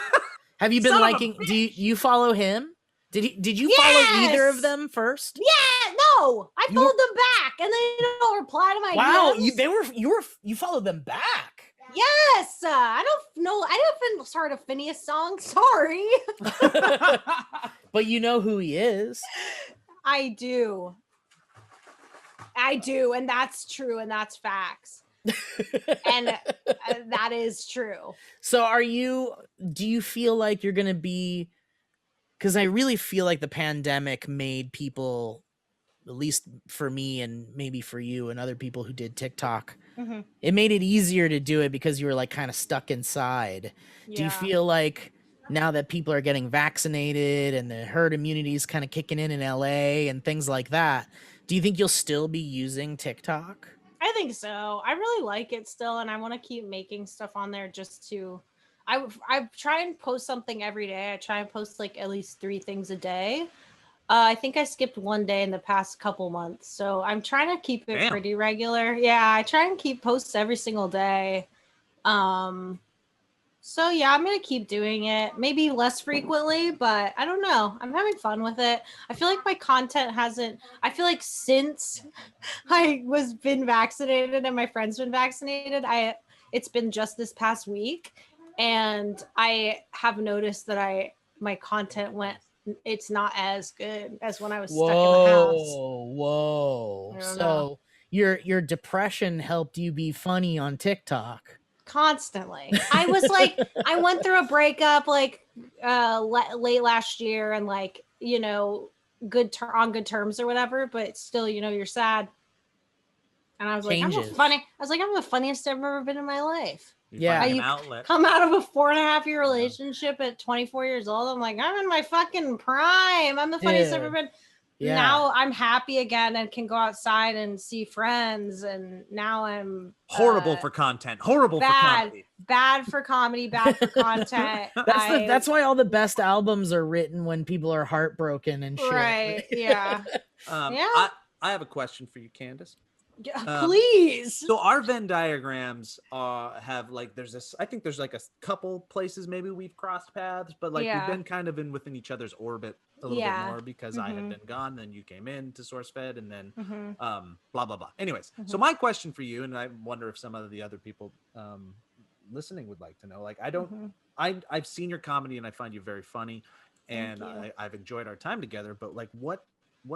Have you been Son of a liking? Do you follow him? Did you follow either of Yes! them first? Yeah. No. I You followed them back, and they don't reply to my Wow, DMs. you followed them back. Yes. I don't know. I haven't started a Phineas song. Sorry. But you know who he is. I do, and that's true, and that's facts, and that is true. So do you feel like you're gonna be, because I really feel like the pandemic made people, at least for me and maybe for you and other people who did TikTok, it made it easier to do it because you were like kind of stuck inside. Do you feel like now that people are getting vaccinated and the herd immunity is kind of kicking in LA and things like that, do you think you'll still be using TikTok? I think so. I really like it still, and I want to keep making stuff on there just to. I try and post something every day. I try and post like at least 3 things a day. I think I skipped one day in the past couple months, so I'm trying to keep it pretty regular. Yeah, I try and keep posts every single day. So yeah, I'm gonna keep doing it. Maybe less frequently, but I don't know. I'm having fun with it. I feel like my content hasn't. I feel like since I was been vaccinated and my friend's been vaccinated, it's been just this past week, and I have noticed that my content it's not as good as when I was stuck in the house. Whoa. I don't So know. your depression helped you be funny on TikTok. Constantly. I was like, I went through a breakup like late last year, and like, you know, on good terms or whatever, but still, you know, you're sad. And I was like, I'm the funniest I've ever been in my life. Yeah. An outlet. Come out of a 4.5-year relationship at 24 years old. I'm like, I'm in my fucking prime. I'm the funniest I've ever been. Yeah. Now I'm happy again and can go outside and see friends. And now I'm Horrible for content. Horrible for comedy. Bad for comedy. Bad for content. That's why all the best albums are written when people are heartbroken and shit. Right. Yeah. I have a question for you, Candace. Please. So our Venn diagrams have like I think there's like a couple places maybe we've crossed paths, but like we've been kind of within each other's orbit a little bit more because I had been gone, then you came in to SourceFed, and then blah blah blah. Anyways, so my question for you, and I wonder if some of the other people listening would like to know, like I've seen your comedy and I find you very funny, and I've enjoyed our time together, but like what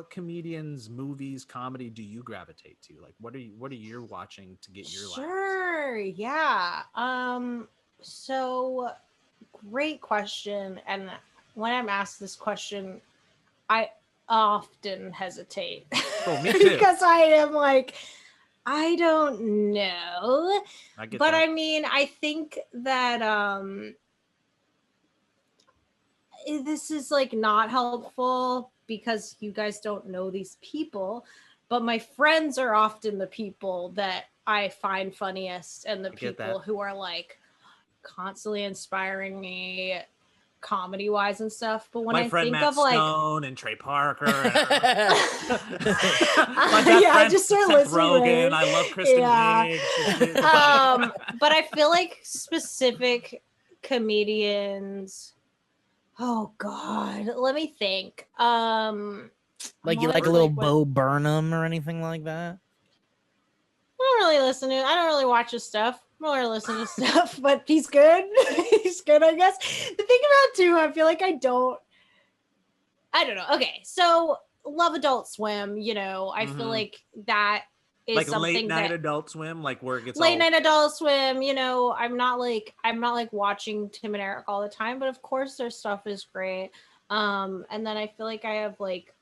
comedians, movies, comedy do you gravitate to? Like, what are you watching to get your laughs? Sure. Yeah. So great question. And when I'm asked this question, I often hesitate. Oh, me too. Because I am like, I don't know. But that. I mean, I think that this is like not helpful because you guys don't know these people, but my friends are often the people that I find funniest, and the people who are like constantly inspiring me, comedy wise and stuff. But when My I friend think Matt of like, Stone and Trey Parker. And yeah, I just start Seth listening. Rogen. Right? I love Kristen Wiig. She's funny. But I feel like specific comedians. Oh God, let me think. Like you I'm like a always little what- Bo Burnham or anything like that? I don't really listen to. I don't really watch his stuff. I don't really listen to stuff, but he's good. He's good, I guess. The thing about too, I feel like I don't know. Okay, so love Adult Swim. You know, I feel like that is like something late night that Adult Swim, like where it gets late all... night Adult Swim. You know, I'm not like watching Tim and Eric all the time, but of course their stuff is great. And then I feel like I have like.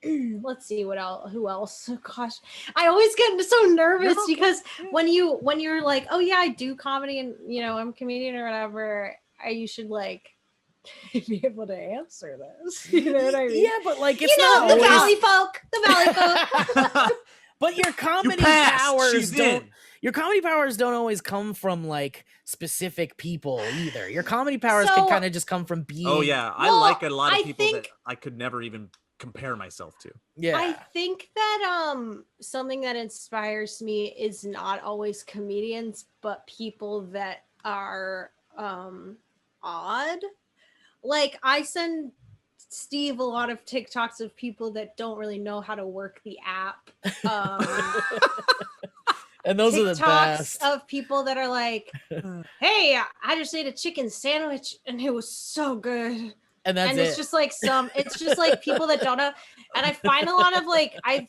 Let's see what else. Who else? Oh, gosh, I always get so nervous because when you're like, oh yeah, I do comedy and you know I'm a comedian or whatever. You should like be able to answer this. You know what I mean? Yeah, but like it's not not the always... Valleyfolk. But your comedy powers don't. Your comedy powers don't always come from like specific people either. Your comedy powers can kind of just come from being. Oh yeah, I like a lot of people that I could never even compare myself to. Yeah, I think that something that inspires me is not always comedians, but people that are odd. Like I send Steve a lot of TikToks of people that don't really know how to work the app. And those are the best. Of people that are like, hey, I just ate a chicken sandwich and it was so good. And it's just like it's just like people that don't know. And I find a lot of like, I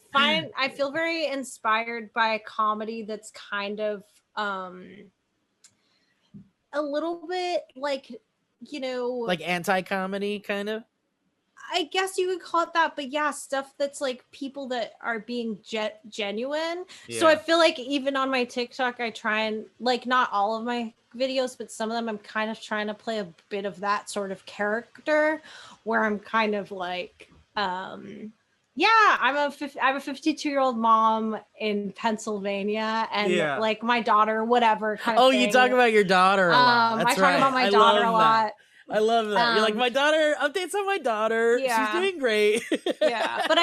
feel very inspired by a comedy that's kind of a little bit like, you know, like anti-comedy kind of. I guess you could call it that, but yeah, stuff that's like people that are being genuine. Yeah. So I feel like even on my TikTok, I try and like not all of my videos, but some of them I'm kind of trying to play a bit of that sort of character where I'm kind of like, yeah, I'm a 52-year-old mom in Pennsylvania and like my daughter, whatever kind of thing. You talk about your daughter a lot. That's I talk about my daughter a lot. I love that. You're like, my daughter, updates on my daughter. Yeah. She's doing great. Yeah. But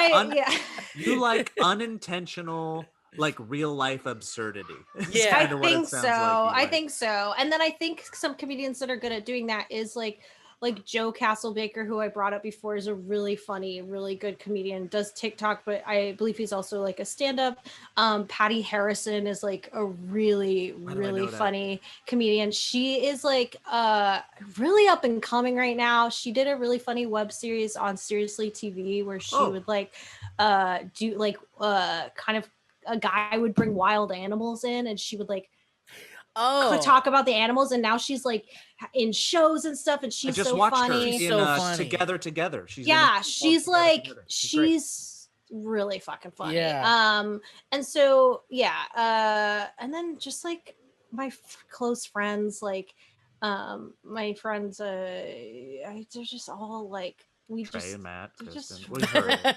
you like unintentional, like real life absurdity. Yeah. I think so. I think so. And then I think some comedians that are good at doing that is like Joe Castlebaker, who I brought up before, is a really funny, really good comedian, does TikTok, but I believe he's also like a stand-up. Patty Harrison is like a really, really funny comedian. She is like really up and coming right now. She did a really funny web series on Seriously TV where she would like do like kind of a guy would bring wild animals in and she would like talk about the animals, and now she's like in shows and stuff, and she's so funny. She's so funny. Together. She's like she's really fucking funny. Yeah. And so and then just like my close friends, like my friends, they're just all like Trey and Matt, Kristen.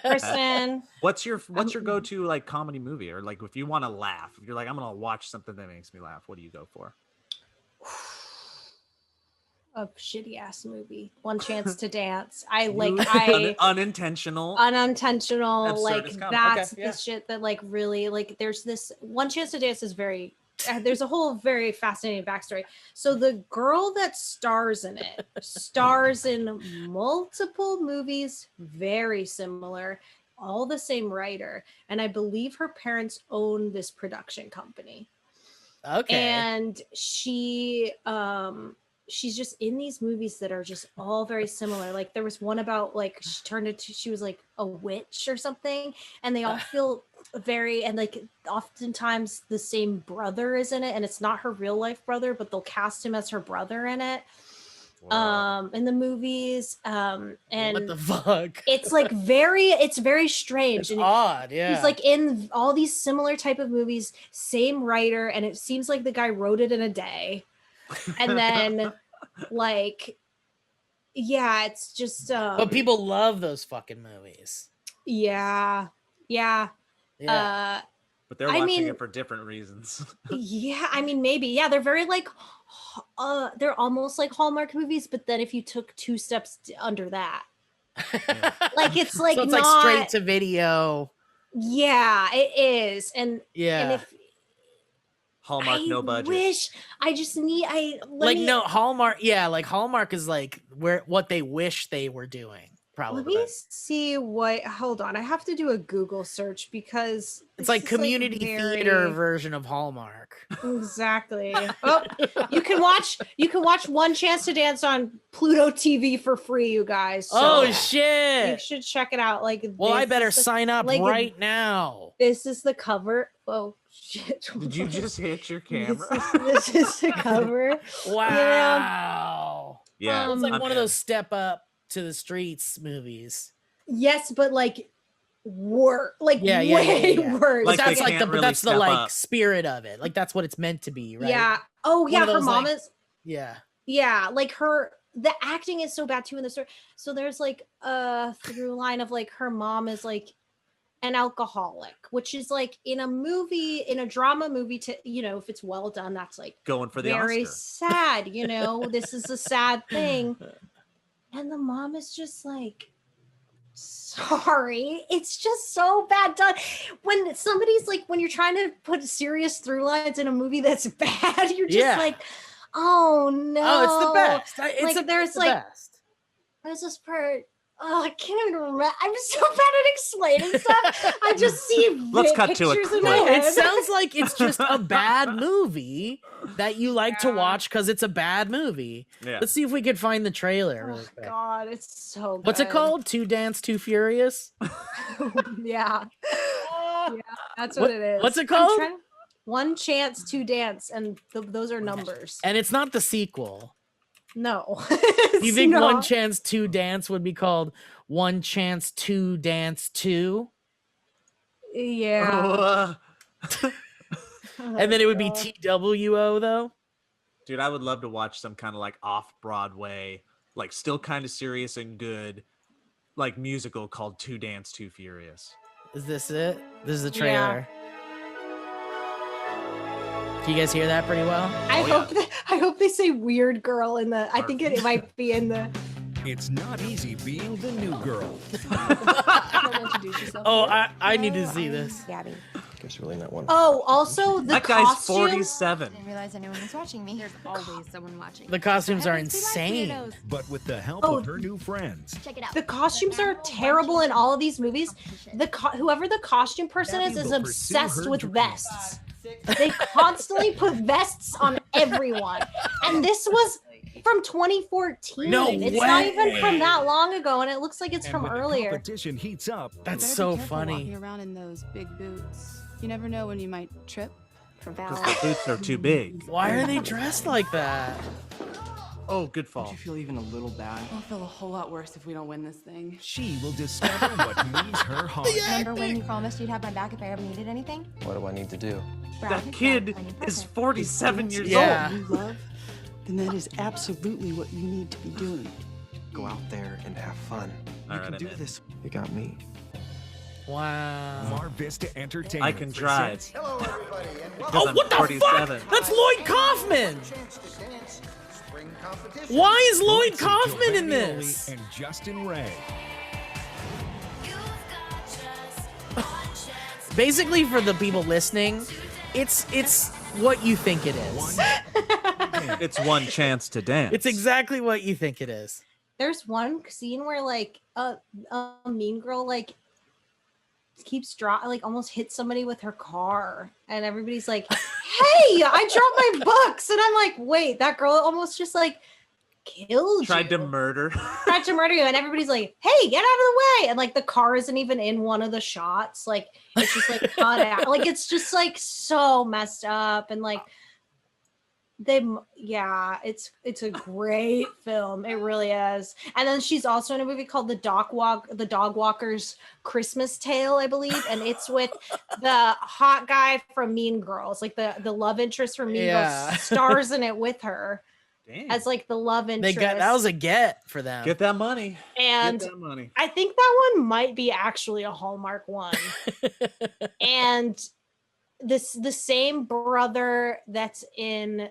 Kristen. What's your go-to like comedy movie, or like if you want to laugh, if you're like I'm gonna watch something that makes me laugh, what do you go for? A shitty ass movie, One Chance to Dance. Unintentional like that's the shit that like really like there's this One Chance to Dance is very there's a whole very fascinating backstory. So the girl that stars in it stars in multiple movies, very similar, all the same writer, and I believe her parents own this production company. Okay. And she's just in these movies that are just all very similar. Like there was one about like she was like a witch or something, and they all feel very, and like oftentimes the same brother is in it, and it's not her real life brother, but they'll cast him as her brother in it. Wow. In the movies, and what the fuck? It's very strange. It's odd, yeah. He's like in all these similar type of movies, same writer, and it seems like the guy wrote it in a day. And then like it's just but people love those fucking movies. But But they're watching it for different reasons. Yeah, I mean, maybe. Yeah, they're very like, they're almost like Hallmark movies, but then if you took 2 steps under that, like it's like so it's not like straight to video. Yeah, it is, and if Hallmark, no budget. No Hallmark. Yeah, like Hallmark is like what they wish they were doing. Probably. Let me see hold on. I have to do a Google search because it's like community theater version of Hallmark. Exactly. Oh, you can watch One Chance to Dance on Pluto TV for free, you guys. So shit. You should check it out. I better sign up right now. This is the cover. Oh shit. Did you just hit your camera? This is the cover. Wow. Yeah. It's like one of those Step Up to the Streets movies. Yes, but way worse. Like that's the like spirit of it. Like that's what it's meant to be, right? Yeah. Oh yeah, her mom is. Yeah. Yeah, like the acting is so bad too in the story. So there's like a through line of like her mom is like an alcoholic, which is like in a drama movie if it's well done, that's like going for the very Oscar. Sad, this is a sad thing. And the mom is just like, sorry, it's just so bad done. When somebody's like, when you're trying to put serious through lines in a movie that's bad, you're just like, oh no. Oh, it's the best. There's this part. Oh, I can't even remember. I'm so bad at explaining stuff. I just see Let's cut to pictures it. in my head. It sounds like it's just a bad movie that you like to watch because it's a bad movie. Yeah. Let's see if we can find the trailer. Really quick. God, it's so good. What's it called? Two Dance, Too Furious? Yeah, that's what it is. What's it called? One Chance to Dance, and those are numbers. And it's not the sequel. No. Do you think One Chance to Dance would be called One Chance to Dance 2? Yeah. And then it would be TWO though? Dude, I would love to watch some kind of like off-Broadway, like still kind of serious and good, like musical called Two Dance, Too Furious. Is this it? This is the trailer. Do you guys hear that pretty well? I hope they say weird girl in the. I think it might be in the. It's not easy being the new girl. I need to see this. Gabby. Guess really not one. Oh, also the that guy's 47. I didn't realize anyone was watching me. There's always someone watching. The costumes are insane. But with the help of her new friends. Check it out. The costumes are terrible in all of these movies. Whoever the costume person is obsessed with vests. They constantly put vests on everyone. And this was from 2014. No it's way. not even from that long ago, and it looks like it's from earlier. The competition heats up. That's so funny. Walking around in those big boots. You never know when you might trip. Because the boots are too big. Why are they dressed like that? Oh, good fall. Don't you feel even a little bad? I'll feel a whole lot worse if we don't win this thing. She will discover what means her heart. Remember when you promised you'd have my back if I ever needed anything? What do I need to do? That kid is 47 years Yeah. old. You love? Then that is absolutely what you need to be doing. Go out there and have fun. All You right, can do I did. this. You got me. Mar Wow. Vista Entertainment. I can drive. Hello, everybody, and welcome Oh, I'm what the 47. fuck? That's Lloyd Kaufman. Chance to Dance Spring Competition. Why is Lloyd Lindsay Kaufman in Giovanni this? And Justin Ray. Basically, for the people listening, it's what you think it is. It's One Chance to Dance. It's exactly what you think it is. There's one scene where like a mean girl like keeps almost hits somebody with her car, and everybody's like, "Hey, I dropped my books," and I'm like, "Wait, that girl almost just like killed Tried you." to murder. Tried to murder you, and everybody's like, "Hey, get out of the way!" And like the car isn't even in one of the shots. Like it's just like cut out. Like it's just like so messed up, and like it's a great film. It really is. And then she's also in a movie called The Dog Walker's Christmas Tale, I believe, and it's with the hot guy from Mean Girls, like the love interest from Mean Girls stars in it with her. Damn. As like the love interest. That was a get for them. Get that money. And Get that money. I think that one might be actually a Hallmark one. And the same brother that's in,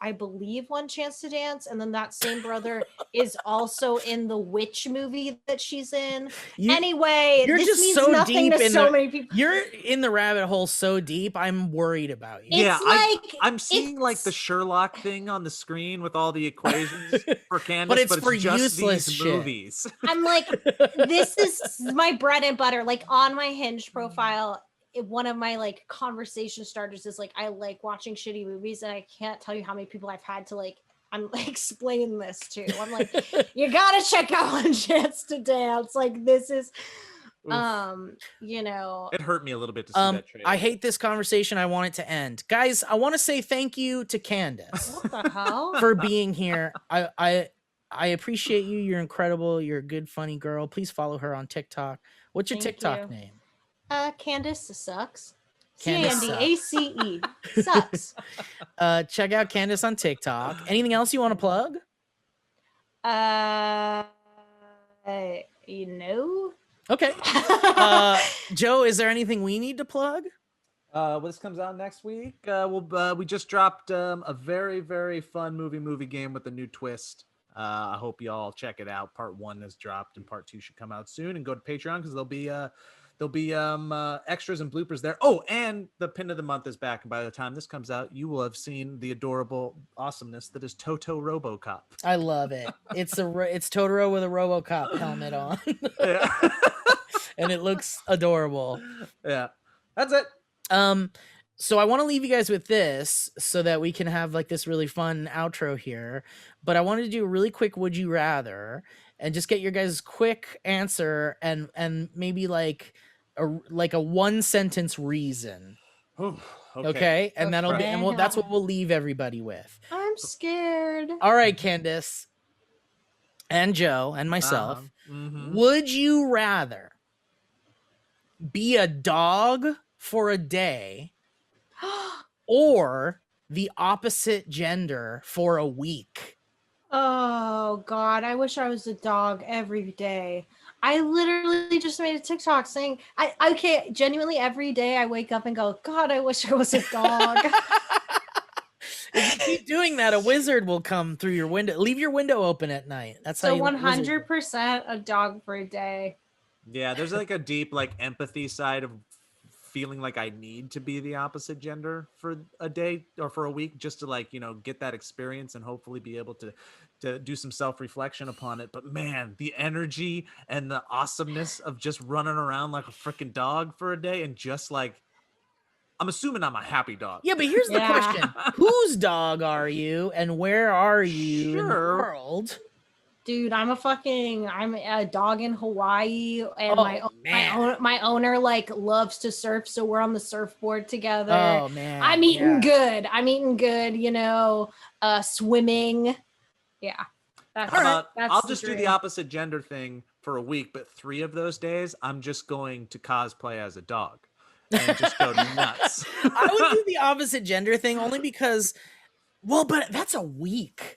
I believe, One Chance to Dance, and then that same brother is also in the witch movie that she's in. Anyway, you're this just means so nothing deep to in so the, many people. You're in the rabbit hole so deep. I'm worried about you. Yeah, It's I'm seeing like the Sherlock thing on the screen with all the equations for Candace, But it's but for it's just useless these shit. movies. I'm like, this is my bread and butter. Like on my Hinge profile, one of my like conversation starters is like, I like watching shitty movies, and I can't tell you how many people I've had to like, I'm like explaining this to. I'm like, you gotta check out One Chance to Dance. Like this is, you know, It hurt me a little bit to see that trailer. I hate this conversation. I want it to end. Guys, I want to say thank you to Candace what the hell? for being here. I appreciate you. You're incredible. You're a good, funny girl. Please follow her on TikTok. What's your Thank TikTok you. name? Candace sucks. Candace CANDACE sucks. Check out Candace on TikTok. Anything else you want to plug? You know. Okay. Joe, is there anything we need to plug? Well, this comes out next week. We just dropped a very, very fun movie game with a new twist. I hope you all check it out. Part 1 has dropped, and part 2 should come out soon. And go to Patreon because there'll be extras and bloopers there. Oh, and the pin of the month is back. And by the time this comes out, you will have seen the adorable awesomeness that is Toto RoboCop. I love it. It's Totoro with a RoboCop helmet on. Yeah. And it looks adorable. Yeah. That's it. So I want to leave you guys with this so that we can have like this really fun outro here. But I wanted to do a really quick would you rather and just get your guys' quick answer and maybe like a 1-sentence reason. Okay. And that'll be that's what we'll leave everybody with. I'm scared. All right, Candace and Joe and myself. Would you rather be a dog for a day or the opposite gender for a week? Oh God, I wish I was a dog every day. I literally just made a TikTok saying genuinely every day I wake up and go, God, I wish I was a dog. If you keep doing that, a wizard will come through your window. Leave your window open at night. That's how so you 100% a dog for a day. Yeah, there's like a deep like empathy side of feeling like I need to be the opposite gender for a day or for a week just to like, you know, get that experience and hopefully be able to do some self-reflection upon it. But man, the energy and the awesomeness of just running around like a freaking dog for a day and just like, I'm assuming I'm a happy dog. Yeah, but here's the question. Whose dog are you and where are you in the world? Dude, I'm a dog in Hawaii, and my owner like loves to surf, so we're on the surfboard together. Oh man, I'm eating good, you know, swimming. Yeah. I'll just do the opposite gender thing for a week, but 3 of those days I'm just going to cosplay as a dog and just go nuts. I would do the opposite gender thing only because, well, but that's a week.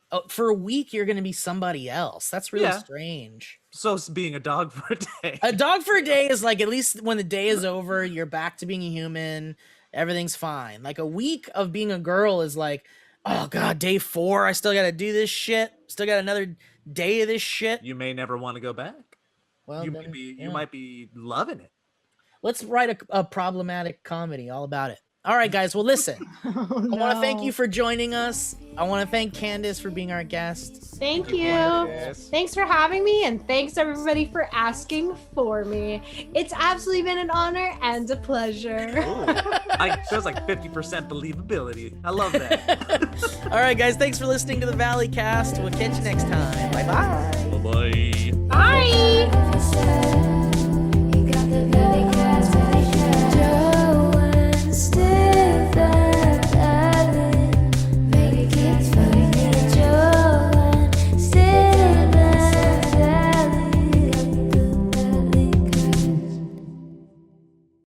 Oh, for a week, you're going to be somebody else. That's really strange. So it's being a dog for a day. A dog for a day is like, at least when the day is over, you're back to being a human. Everything's fine. Like a week of being a girl is like, oh God, day 4. I still got to do this shit. Still got another day of this shit. You may never want to go back. Well, you might be loving it. Let's write a problematic comedy all about it. All right, guys. Well, listen, I want to thank you for joining us. I want to thank Candace for being our guest. Thank you. Thanks for having me, and thanks everybody for asking for me. It's absolutely been an honor and a pleasure. Feels like 50% believability. I love that. All right, guys. Thanks for listening to the Valley Cast. We'll catch you next time. Bye-bye. Bye-bye. Bye.